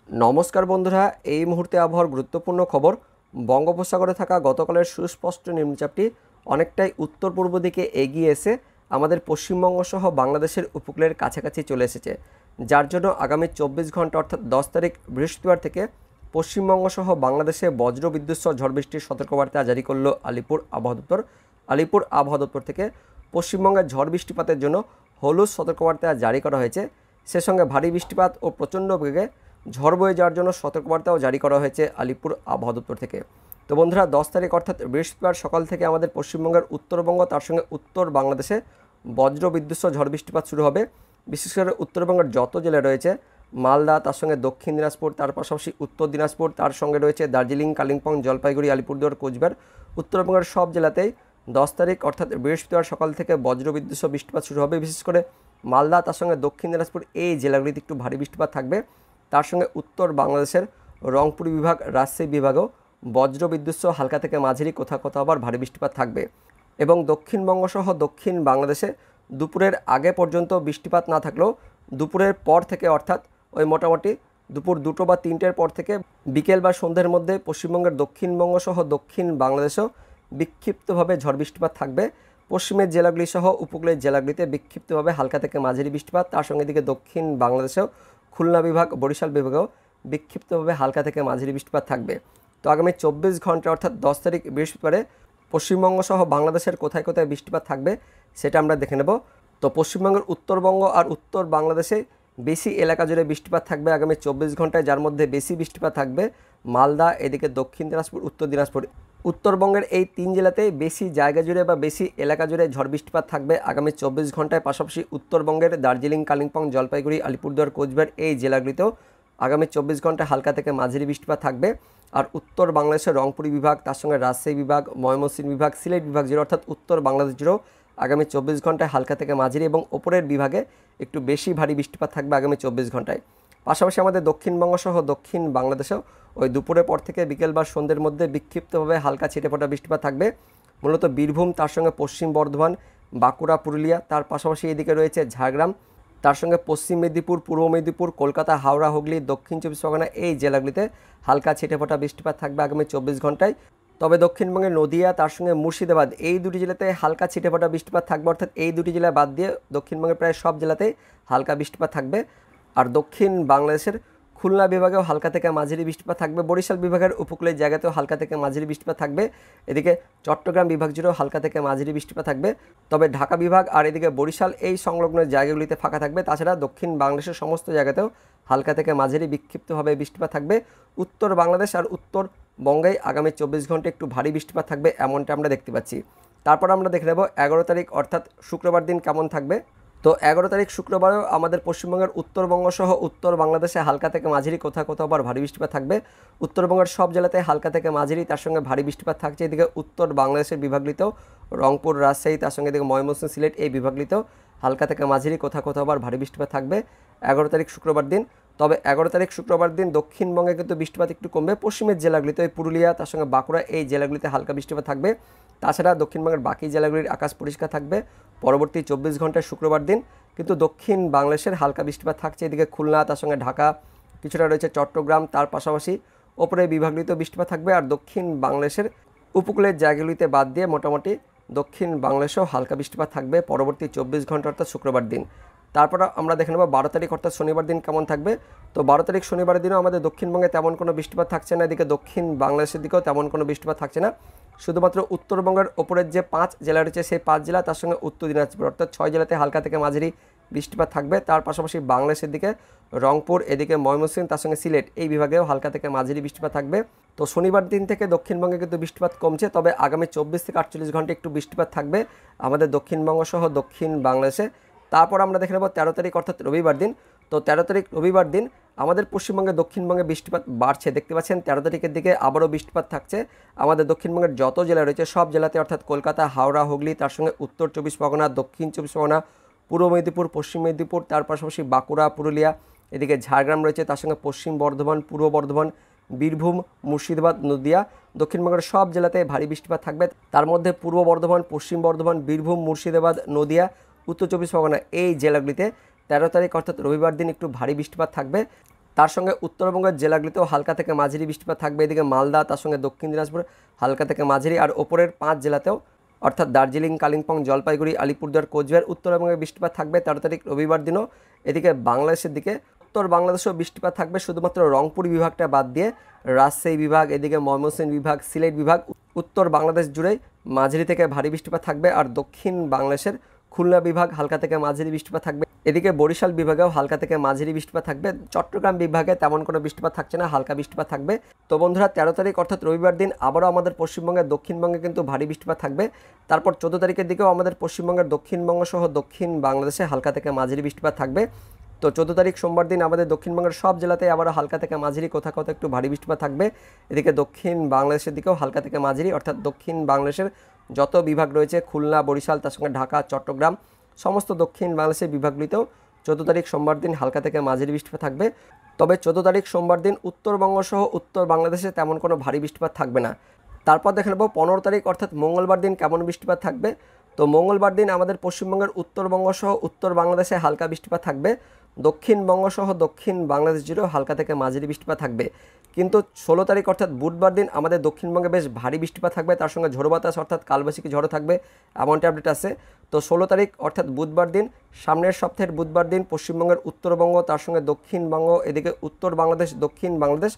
নমস্কার বন্ধুরা, এই মুহূর্তে আবহাওয়ার গুরুত্বপূর্ণ খবর। বঙ্গোপসাগরে থাকা গতকালের সুস্পষ্ট নিম্নচাপটি অনেকটাই উত্তর পূর্ব দিকে এগিয়ে এসে আমাদের পশ্চিমবঙ্গ সহ বাংলাদেশের উপকূলের কাছাকাছি চলে এসেছে, যার জন্য আগামী 24 ঘন্টা অর্থাৎ 10 তারিখ বৃহস্পতিবার থেকে পশ্চিমবঙ্গ সহ বাংলাদেশে বজ্র বিদ্যুৎ সহ ঝড় বৃষ্টির সতর্কবার্তা জারি করল আলিপুর আবহাওয়া দপ্তর। আলিপুর আবহাওয়া দপ্তর থেকে পশ্চিমবঙ্গের ঝড় বৃষ্টিপাতের জন্য হলুদ সতর্কবার্তা জারি করা হয়েছে। সে সঙ্গে ভারী বৃষ্টিপাত ও প্রচণ্ড বেগে ঝড় বয়ে যাওয়ার জন্য সতর্কবার্তাও জারি করা হয়েছে আলিপুর আবহাওয়া দপ্তর থেকে। তো বন্ধুরা, 10 তারিখ অর্থাৎ বৃহস্পতিবার সকাল থেকে আমাদের পশ্চিমবঙ্গের উত্তরবঙ্গ তার সঙ্গে উত্তর বাংলাদেশে বজ্র বিদ্যুৎ সহ ঝড় বৃষ্টিপাত শুরু হবে। বিশেষ করে উত্তরবঙ্গের যত জেলা রয়েছে, মালদা, তার সঙ্গে দক্ষিণ দিনাজপুর, তার পাশাপাশি উত্তর দিনাজপুর, তার সঙ্গে রয়েছে দার্জিলিং, কালিম্পং, জলপাইগুড়ি, আলিপুরদুয়ার, কোচবিহার, উত্তরবঙ্গের সব জেলাতেই 10 তারিখ অর্থাৎ বৃহস্পতিবার সকাল থেকে বজ্র বিদ্যুৎ সহ বৃষ্টিপাত শুরু হবে। বিশেষ করে মালদা, তার সঙ্গে দক্ষিণ দিনাজপুর এই জেলাগুলিতে একটু ভারী বৃষ্টিপাত থাকবে। তার সঙ্গে উত্তর বাংলাদেশের রংপুর বিভাগ, রাজশাহী বিভাগেও বজ্র বিদ্যুৎ সহ হালকা থেকে মাঝারি কোথাও কোথাও আবার ভারী বৃষ্টিপাত থাকবে। এবং দক্ষিণবঙ্গ সহ দক্ষিণ বাংলাদেশে দুপুরের আগে পর্যন্ত বৃষ্টিপাত না থাকলেও দুপুরের পর থেকে অর্থাৎ ওই মোটামুটি দুপুর 2টো বা 3টের পর থেকে বিকেল বা সন্ধ্যের মধ্যে পশ্চিমবঙ্গের দক্ষিণবঙ্গ সহ দক্ষিণ বাংলাদেশেও বিক্ষিপ্তভাবে ঝড় বৃষ্টিপাত থাকবে। পশ্চিমের জেলাগুলি সহ উপকূলের জেলাগুলিতে বিক্ষিপ্তভাবে হালকা থেকে মাঝারি বৃষ্টিপাত, তার সঙ্গে দিকে দক্ষিণ বাংলাদেশেও খুলনা বিভাগ, বরিশাল বিভাগেও বিক্ষিপ্তভাবে হালকা থেকে মাঝারি বৃষ্টিপাত থাকবে। তো আগামী 24 ঘন্টা অর্থাৎ 10 তারিখ বৃহস্পতিবারে পশ্চিমবঙ্গ সহ বাংলাদেশের কোথায় কোথায় বৃষ্টিপাত থাকবে সেটা আমরা দেখে নেব। তো পশ্চিমবঙ্গের উত্তরবঙ্গ আর উত্তর বাংলাদেশে বেশি এলাকা জুড়ে বৃষ্টিপাত থাকবে আগামী 24 ঘন্টায়, যার মধ্যে বেশি বৃষ্টিপাত থাকবে মালদা, এদিকে দক্ষিণ দিনাজপুর, উত্তর দিনাজপুর। উত্তরবঙ্গের এই 3 জেলাতেই বেশি জায়গা জুড়ে বা বেশি এলাকা জুড়ে ঝড় বৃষ্টিপাত থাকবে আগামী 24 ঘন্টায়। পাশাপাশি উত্তরবঙ্গের দার্জিলিং, কালিম্পং, জলপাইগুড়ি, আলিপুরদুয়ার, কোচবিহার এই জেলাগুলিতেও আগামী 24 ঘন্টায় হালকা থেকে মাঝারি বৃষ্টিপাত থাকবে। আর উত্তর বাংলাদেশের রংপুর বিভাগ, তার সঙ্গে রাজশাহী বিভাগ, ময়মনসিংহ বিভাগ, সিলেট বিভাগ জুড়ে অর্থাৎ উত্তর বাংলাদেশ জুড়েও আগামী 24 ঘন্টায় হালকা থেকে মাঝারি এবং ওপরের বিভাগে একটু বেশি ভারী বৃষ্টিপাত থাকবে আগামী 24 ঘন্টায়। পাশাপাশি আমাদের দক্ষিণবঙ্গ সহ দক্ষিণ বাংলাদেশেও ওই দুপুরের পর থেকে বিকেল বা সন্ধ্যের মধ্যে বিক্ষিপ্তভাবে হালকা ছিটেফোঁটা বৃষ্টিপাত থাকবে। মূলত বীরভূম, তার সঙ্গে পশ্চিম বর্ধমান, বাঁকুড়া, পুরুলিয়া, তার পাশাপাশি এদিকে রয়েছে ঝাড়গ্রাম, তার সঙ্গে পশ্চিম মেদিনীপুর, পূর্ব মেদিনীপুর, কলকাতা, হাওড়া, হুগলি, দক্ষিণ 24 পরগনা এই জেলাগুলিতে হালকা ছিটেফোঁটা বৃষ্টিপাত থাকবে আগামী 24 ঘন্টায়। তবে দক্ষিণবঙ্গের নদিয়া, তার সঙ্গে মুর্শিদাবাদ এই দুটি জেলাতে হালকা ছিটেফোঁটা বৃষ্টিপাত থাকবে, অর্থাৎ এই দুটি জেলা বাদ দিয়ে দক্ষিণবঙ্গের প্রায় সব জেলাতেই হালকা বৃষ্টিপাত থাকবে। আর দক্ষিণ বাংলাদেশের খুলনা বিভাগেও হালকা থেকে মাঝারি বৃষ্টিপাত থাকবে। বরিশাল বিভাগের উপকূলের জায়গাতেও হালকা থেকে মাঝারি বৃষ্টিপাত থাকবে। এদিকে চট্টগ্রাম বিভাগ জুড়েও হালকা থেকে মাঝারি বৃষ্টিপাত থাকবে। তবে ঢাকা বিভাগ আর এদিকে বরিশাল এই সংলগ্ন জায়গাগুলিতে ফাঁকা থাকবে। তাছাড়া দক্ষিণ বাংলাদেশের সমস্ত জায়গাতেও হালকা থেকে মাঝারি বিক্ষিপ্তভাবে বৃষ্টিপাত থাকবে। উত্তর বাংলাদেশ আর উত্তরবঙ্গে আগামী 24 ঘন্টা একটু ভারী বৃষ্টিপাত থাকবে, এমনটা আমরা দেখতে পাচ্ছি। তারপর আমরা দেখে নেব 11 তারিখ অর্থাৎ শুক্রবার দিন কেমন থাকবে। তো 11 তারিখ শুক্রবারেও আমাদের পশ্চিমবঙ্গের উত্তরবঙ্গ সহ উত্তর বাংলাদেশে হালকা থেকে মাঝারি কোথাও কোথাও আবার ভারী বৃষ্টিপাত থাকবে। উত্তরবঙ্গের সব জেলাতে হালকা থেকে মাঝারি, তার সঙ্গে ভারী বৃষ্টিপাত থাকছে। এদিকে উত্তর বাংলাদেশের বিভাগগুলিতেও রংপুর, রাজশাহী, তার সঙ্গে এদিকে ময়মনসিংহ, সিলেট এই বিভাগগুলিতেও হালকা থেকে মাঝারি কোথাও কোথাও আবার ভারী বৃষ্টিপাত থাকবে 11 তারিখ শুক্রবার দিন। তবে 11 তারিখ শুক্রবার দিন দক্ষিণবঙ্গে কিন্তু বৃষ্টিপাত একটু কমবে। পশ্চিমের জেলাগুলিতে ওই পুরুলিয়া, তার সঙ্গে বাঁকুড়া এই জেলাগুলিতে হালকা বৃষ্টিপাত থাকবে। তাছাড়া দক্ষিণবঙ্গের বাকি জেলাগুলির আকাশ পরিষ্কার থাকবে পরবর্তী 24 ঘন্টায় শুক্রবার দিন। কিন্তু দক্ষিণ বাংলাদেশের হালকা বৃষ্টিপাত থাকছে। এদিকে খুলনা, তার সঙ্গে ঢাকা, কিছুটা রয়েছে চট্টগ্রাম, তার পাশাপাশি ওপরের বিভাগগুলিতেও বৃষ্টিপাত থাকবে। আর দক্ষিণ বাংলাদেশের উপকূলের জায়গাগুলিতে বাদ দিয়ে মোটামুটি দক্ষিণ বাংলাদেশেও হালকা বৃষ্টিপাত থাকবে পরবর্তী 24 ঘন্টা অর্থাৎ শুক্রবার দিন। তারপর আমরা দেখে নেব 12 তারিখ অর্থাৎ শনিবার দিন কেমন থাকবে। তো 12 তারিখ শনিবারের দিনও আমাদের দক্ষিণবঙ্গে তেমন কোনো বৃষ্টিপাত থাকছে না। এদিকে দক্ষিণ বাংলাদেশের দিকেও তেমন কোনো বৃষ্টিপাত থাকছে না। শুধুমাত্র উত্তরবঙ্গের ওপরের যে 5 জেলা রয়েছে সেই 5 জেলা, তার সঙ্গে উত্তর দিনাজপুর অর্থাৎ 6 জেলাতে হালকা থেকে মাঝারি বৃষ্টিপাত থাকবে। তার পাশাপাশি বাংলাদেশের দিকে রংপুর, এদিকে ময়মনসিংহ, তার সঙ্গে সিলেট এই বিভাগেও হালকা থেকে মাঝারি বৃষ্টিপাত থাকবে। তো শনিবার দিন থেকে দক্ষিণবঙ্গে কিন্তু বৃষ্টিপাত কমছে, তবে আগামী 24 থেকে 48 ঘন্টা একটু বৃষ্টিপাত থাকবে আমাদের দক্ষিণবঙ্গ সহ দক্ষিণ বাংলাদেশে। তারপর আমরা দেখে নেব 13 তারিখ অর্থাৎ রবিবার দিন। তো 13 তারিখ রবিবার দিন আমাদের পশ্চিমবঙ্গে দক্ষিণবঙ্গে বৃষ্টিপাত বাড়ছে, দেখতে পাচ্ছেন 13 তারিখের দিকে আবারও বৃষ্টিপাত থাকছে আমাদের দক্ষিণবঙ্গের যত জেলা রয়েছে সব জেলাতে, অর্থাৎ কলকাতা, হাওড়া, হুগলি, তার সঙ্গে উত্তর 24 পরগনা, দক্ষিণ 24 পরগনা, পূর্ব মেদিনীপুর, পশ্চিম মেদিনীপুর, তার পাশাপাশি বাঁকুড়া, পুরুলিয়া, এদিকে ঝাড়গ্রাম রয়েছে, তার সঙ্গে পশ্চিম বর্ধমান, পূর্ব বর্ধমান, বীরভূম, মুর্শিদাবাদ, নদিয়া দক্ষিণবঙ্গের সব জেলাতে ভারী বৃষ্টিপাত থাকবে। তার মধ্যে পূর্ব বর্ধমান, পশ্চিম বর্ধমান, বীরভূম, মুর্শিদাবাদ, নদিয়া, উত্তর 24 পরগনা এই জেলাগুলিতে 13 তারিখ অর্থাৎ রবিবার দিন একটু ভারী বৃষ্টিপাত থাকবে। তার সঙ্গে উত্তরবঙ্গের জেলাগুলিতেও হালকা থেকে মাঝারি বৃষ্টিপাত থাকবে। এদিকে মালদা, তার সঙ্গে দক্ষিণ দিনাজপুর হালকা থেকে মাঝারি, আর ওপরের 5 জেলাতেও অর্থাৎ দার্জিলিং, কালিম্পং, জলপাইগুড়ি, আলিপুরদুয়ার, কোচবিহার উত্তরবঙ্গে বৃষ্টিপাত থাকবে 13 তারিখ রবিবার দিনও। এদিকে বাংলাদেশের দিকে উত্তর বাংলাদেশেও বৃষ্টিপাত থাকবে, শুধুমাত্র রংপুর বিভাগটা বাদ দিয়ে রাজশাহী বিভাগ, এদিকে ময়মনসিংহ বিভাগ, সিলেট বিভাগ, উত্তর বাংলাদেশ জুড়েই মাঝারি থেকে ভারী বৃষ্টিপাত থাকবে। আর দক্ষিণ বাংলাদেশের খুলনা বিভাগ হালকা থেকে মাঝারি বৃষ্টিপাত থাকবে। এদিকে বরিশাল বিভাগেও হালকা থেকে মাঝারি বৃষ্টিপাত থাকবে। চট্টগ্রাম বিভাগে তেমন কোনো বৃষ্টিপাত থাকছে না, হালকা বৃষ্টিপাত থাকবে। তো বন্ধুরা 13 তারিখ অর্থাৎ রবিবার দিন আবারও আমাদের পশ্চিমবঙ্গের দক্ষিণবঙ্গে কিন্তু ভারী বৃষ্টিপাত থাকবে। তারপর 14 তারিখের দিকেও আমাদের পশ্চিমবঙ্গের দক্ষিণবঙ্গ সহ দক্ষিণ বাংলাদেশে হালকা থেকে মাঝারি বৃষ্টিপাত থাকবে। তো 14 তারিখ সোমবার দিন আমাদের দক্ষিণবঙ্গের সব জেলাতে আবারও হালকা থেকে মাঝারি, কোথাও কোথাও একটু ভারী বৃষ্টিপাত থাকবে। এদিকে দক্ষিণ বাংলাদেশের দিকেও হালকা থেকে মাঝারি, অর্থাৎ দক্ষিণ বাংলাদেশের যত বিভাগ রয়েছে খুলনা, বরিশাল, তার সঙ্গে ঢাকা, চট্টগ্রাম, সমস্ত দক্ষিণ বাংলাদেশের বিভাগগুলিতেও 14 তারিখ সোমবার দিন হালকা থেকে মাঝারি বৃষ্টিপাত থাকবে। তবে 14 তারিখ সোমবার দিন উত্তরবঙ্গ সহ উত্তর বাংলাদেশে তেমন কোনো ভারী বৃষ্টিপাত থাকবে না। তারপর দেখে নেব 15 তারিখ অর্থাৎ মঙ্গলবার দিন কেমন বৃষ্টিপাত থাকবে। তো মঙ্গলবার দিন আমাদের পশ্চিমবঙ্গের উত্তরবঙ্গ সহ উত্তর বাংলাদেশে হালকা বৃষ্টিপাত থাকবে। দক্ষিণবঙ্গ সহ দক্ষিণ বাংলাদেশ জুড়েও হালকা থেকে মাঝারি বৃষ্টিপাত থাকবে। কিন্তু 16 তারিখ অর্থাৎ বুধবার দিন আমাদের দক্ষিণবঙ্গে বেশ ভারী বৃষ্টিপাত থাকবে, তার সঙ্গে ঝোড়ো বাতাস অর্থাৎ কালবৈশাখী ঝড়ও থাকবে, এমনটা আপডেট আছে। তো 16 তারিখ অর্থাৎ বুধবার দিন, সামনের সপ্তাহের বুধবার দিন পশ্চিমবঙ্গের উত্তরবঙ্গ, তার সঙ্গে দক্ষিণবঙ্গ, এদিকে উত্তর বাংলাদেশ, দক্ষিণ বাংলাদেশ,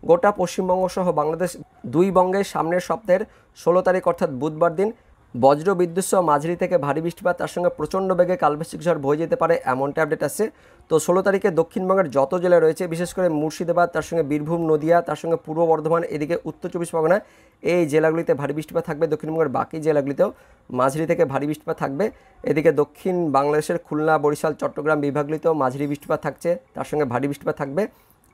গোটা পশ্চিমবঙ্গ সহ বাংলাদেশ দুই বঙ্গে সামনের সপ্তাহের 16 তারিখ অর্থাৎ বুধবার দিন বজ্র বিদ্যুৎ সহ মাঝারি থেকে ভারী বৃষ্টিপাত, তার সঙ্গে প্রচণ্ড বেগে কালবৈশাখী ঝড় বয়ে যেতে পারে, এমনটা আপডেট আছে। তো 16 তারিখে দক্ষিণবঙ্গের যত জেলা রয়েছে, বিশেষ করে মুর্শিদাবাদ, তার সঙ্গে বীরভূম, নদিয়া, তার সঙ্গে পূর্ব বর্ধমান, এদিকে উত্তর 24 পরগনা, এই জেলাগুলিতে ভারী বৃষ্টিপাত থাকবে। দক্ষিণবঙ্গের বাকি জেলাগুলিতেও মাঝারি থেকে ভারী বৃষ্টিপাত থাকবে। এদিকে দক্ষিণ বাংলাদেশের খুলনা, বরিশাল, চট্টগ্রাম বিভাগগুলিতেও মাঝারি বৃষ্টিপাত থাকছে, তার সঙ্গে ভারী বৃষ্টিপাত থাকবে।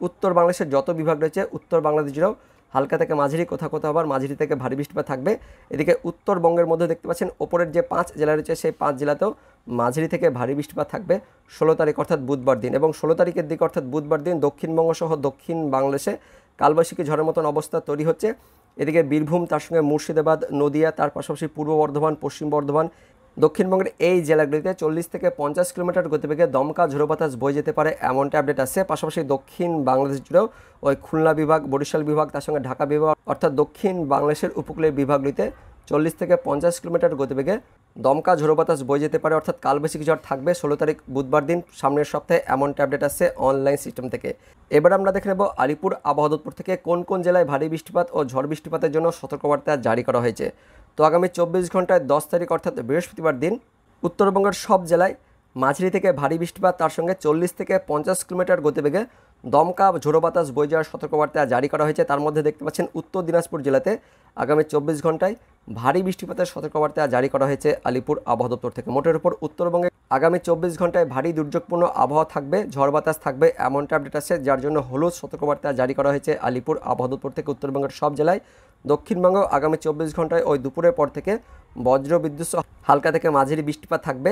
উত্তর বাংলাদেশের যত বিভাগ রয়েছে উত্তর বাংলাদেশ জুড়েও হালকা থেকে মাঝারি, কোথাও কোথাও আবার মাঝারি থেকে ভারী বৃষ্টিপাত থাকবে। এদিকে উত্তরবঙ্গের মধ্যে দেখতে পাচ্ছেন ওপরের যে 5 জেলা রয়েছে সেই 5 জেলাতেও মাঝারি থেকে ভারী বৃষ্টিপাত থাকবে 16 তারিখ অর্থাৎ বুধবার দিন। এবং 16 তারিখের দিকে অর্থাৎ বুধবার দিন দক্ষিণবঙ্গ সহ দক্ষিণ বাংলাদেশে কালবৈশাখী ঝড়ের মতন অবস্থা তৈরি হচ্ছে। এদিকে বীরভূম, তার সঙ্গে মুর্শিদাবাদ, নদিয়া, তার পাশাপাশি পূর্ব বর্ধমান, পশ্চিম বর্ধমান, দক্ষিণবঙ্গের এই জেলাগুলিতে 40 থেকে 50 কিলোমিটার গতিবেগে দমকা ঝোড়ো বাতাস বয়ে যেতে পারে, এমনটা আপডেট আছে। পাশাপাশি দক্ষিণ বাংলাদেশ জুড়েও ওই খুলনা বিভাগ, বরিশাল বিভাগ, তার সঙ্গে ঢাকা বিভাগ অর্থাৎ দক্ষিণ বাংলাদেশের উপকূলের বিভাগগুলিতে 40 থেকে 50 কিলোমিটার গতিবেগে দমকা ঝোড়ো বাতাস বয়ে যেতে পারে, অর্থাৎ কালবৈশাখী ঝড় থাকবে 16 তারিখ বুধবার দিন সামনের সপ্তাহে, এমনটা আপডেট আসছে অনলাইন সিস্টেম থেকে। এবার আমরা দেখে নেব আলিপুর আবহাওয়া দপ্তর থেকে কোন কোন জেলায় ভারী বৃষ্টিপাত ও ঝড় বৃষ্টিপাতের জন্য সতর্কবার্তা জারি করা হয়েছে। তো আগামী 24 ঘন্টায় 10 তারিখ অর্থাৎ বৃহস্পতিবার দিন উত্তরবঙ্গের সব জেলায় মাঝারি থেকে ভারী বৃষ্টিপাত, তার সঙ্গে 40 থেকে 50 কিলোমিটার গতিবেগে দমকা ঝোড়ো বাতাস বয়ে যাওয়ার সতর্কবার্তা জারি করা হয়েছে। তার মধ্যে দেখতে পাচ্ছেন উত্তর দিনাজপুর জেলাতে আগামী 24 ঘন্টায় ভারী বৃষ্টিপাতের সতর্কবার্তা জারি করা হয়েছে আলিপুর আবহাওয়া দপ্তর থেকে। মোটের উপর উত্তরবঙ্গে আগামী 24 ঘন্টায় ভারী দুর্যোগপূর্ণ আবহাওয়া থাকবে, ঝড় বাতাস থাকবে, এমনটা আপডেট আছে, যার জন্য হলুদ সতর্কবার্তা জারি করা হয়েছে আলিপুর আবহাওয়া দপ্তর থেকে উত্তরবঙ্গের সব জেলায়। দক্ষিণবঙ্গ আগামী 24 ঘন্টায় ওই দুপুরের পর থেকে বজ্র বিদ্যুৎ হালকা থেকে মাঝারি বৃষ্টিপাত থাকবে।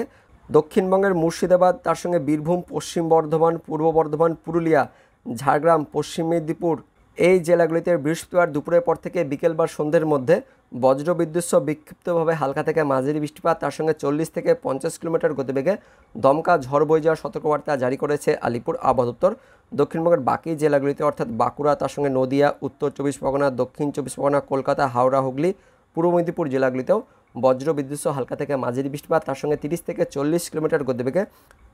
দক্ষিণবঙ্গের মুর্শিদাবাদ, তার সঙ্গে বীরভূম, পশ্চিম বর্ধমান, পূর্ব বর্ধমান, পুরুলিয়া, ঝাড়গ্রাম, পশ্চিম মেদিনীপুর, এই জেলাগুলিতে বৃহস্পতিবার দুপুরের পর থেকে বিকেল বা সন্ধ্যের মধ্যে বজ্র বিদ্যুৎ সহ বিক্ষিপ্তভাবে হালকা থেকে মাঝারি বৃষ্টিপাত, তার সঙ্গে 40 থেকে 50 কিলোমিটার গতিবেগে দমকা ঝড় বয়ে যাওয়ার সতর্কবার্তা জারি করেছে আলিপুর আবহাওয়া দপ্তর। দক্ষিণবঙ্গের বাকি জেলাগুলিতে অর্থাৎ বাঁকুড়া, তার সঙ্গে নদিয়া, উত্তর 24 পরগনা, দক্ষিণ 24 পরগনা, কলকাতা, হাওড়া, হুগলি, পূর্ব মেদিনীপুর জেলাগুলিতেও বজ্র বিদ্যুৎ সহ হালকা থেকে মাঝারি বৃষ্টিপাত, তার সঙ্গে 30 থেকে 40 কিলোমিটার গতিবেগে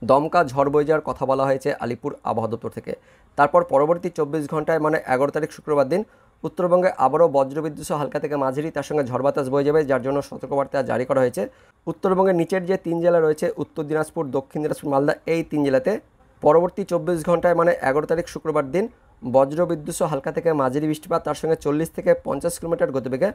দমকা ঝড় বয়ে যাওয়ার কথা বলা হয়েছে আলিপুর আবহাওয়া দপ্তর থেকে। তারপর পরবর্তী 24 ঘন্টায় মানে 11 তারিখ শুক্রবার দিন উত্তরবঙ্গে আবারও বজ্রবিদ্যুৎ সহ হালকা থেকে মাঝারি, তার সঙ্গে ঝড় বাতাস বয়ে যাবে, যার জন্য সতর্কবার্তা জারি করা হয়েছে। উত্তরবঙ্গের নিচের যে 3 জেলা রয়েছে উত্তর দিনাজপুর, দক্ষিণ দিনাজপুর, মালদা, এই 3 জেলাতে পরবর্তী 24 ঘন্টায় মানে 11 তারিখ শুক্রবার দিন বজ্রবিদ্যুৎ সহ হালকা থেকে মাঝারি বৃষ্টিপাত, তার সঙ্গে 40 থেকে 50 কিলোমিটার গতিবেগে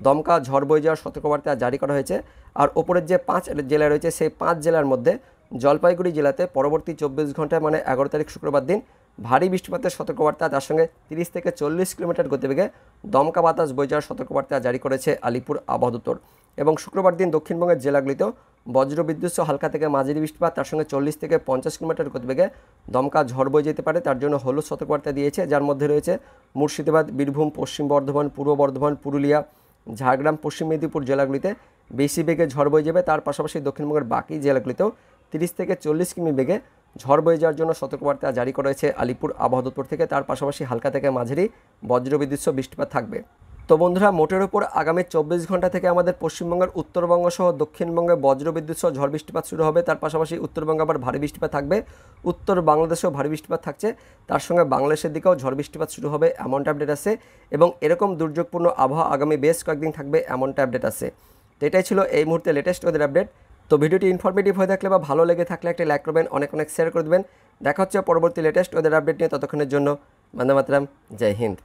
দমকা ঝড় বয়ে যাওয়ার সতর্কবার্তা জারি করা হয়েছে। আর ওপরের যে 5 জেলা রয়েছে সেই 5 জেলার মধ্যে জলপাইগুড়ি জেলাতে পরবর্তী 24 ঘন্টায় মানে 11 তারিখ শুক্রবার দিন ভারী বৃষ্টিপাতের সতর্কবার্তা, তার সঙ্গে 30 থেকে 40 কিলোমিটার গতিবেগে দমকা বাতাস বয়ে যাওয়ার সতর্কবার্তা জারি করেছে আলিপুর আবহাওয়া দপ্তর। এবং শুক্রবার দিন দক্ষিণবঙ্গের জেলাগুলিতেও বজ্রবিদ্যুৎ সহ হালকা থেকে মাঝারি বৃষ্টিপাত, তার সঙ্গে 40 থেকে 50 কিলোমিটার গতিবেগে দমকা ঝড় বয়ে যেতে পারে, তার জন্য হলুদ সতর্কবার্তা দিয়েছে, যার মধ্যে রয়েছে মুর্শিদাবাদ, বীরভূম, পশ্চিম বর্ধমান, পূর্ব বর্ধমান, পুরুলিয়া, ঝাড়গ্রাম, পশ্চিম মেদিনীপুর জেলাগুলিতে বেশি বেগে ঝড় বয়ে যাবে। তার পাশাপাশি দক্ষিণবঙ্গের বাকি জেলাগুলিতেও 30 থেকে 40 কিমি বেগে ঝড় বয়ে যাওয়ার জন্য সতর্কবার্তা জারি করা হয়েছে আলিপুর আবহাওয়া দপ্তর থেকে। তার পাশাপাশি হালকা থেকে মাঝারি বজ্রবিদ্যুৎ সহ বৃষ্টিপাত থাকবে। তো বন্ধুরা, মোটের উপর আগামী 24 ঘন্টা থেকে আমাদের পশ্চিমবঙ্গের উত্তরবঙ্গ সহ দক্ষিণবঙ্গে বজ্রবিদ্যুৎ সহ ঝড় বৃষ্টিপাত শুরু হবে। তার পাশাপাশি উত্তরবঙ্গে আবার ভারী বৃষ্টিপাত থাকবে, উত্তর বাংলাদেশেও ভারী বৃষ্টিপাত থাকছে, তার সঙ্গে বাংলাদেশের দিকেও ঝড় বৃষ্টিপাত শুরু হবে এমনটা আপডেট আছে। এবং এরকম দুর্যোগপূর্ণ আবহাওয়া আগামী বেশ কয়েকদিন থাকবে এমনটা আপডেট আছে। তো এটাই ছিল এই মুহূর্তে লেটেস্ট ওয়েদার আপডেট। তো ভিডিওটি ইনফরমেটিভ হয়ে থাকলে বা ভালো লেগে থাকলে একটা লাইক করবেন, অনেক অনেক শেয়ার করে দেবেন। দেখা হচ্ছে পরবর্তী লেটেস্ট ওয়েদার আপডেট নিয়ে। ততক্ষণের জন্য বন্দে মাতরম, জয় হিন্দ।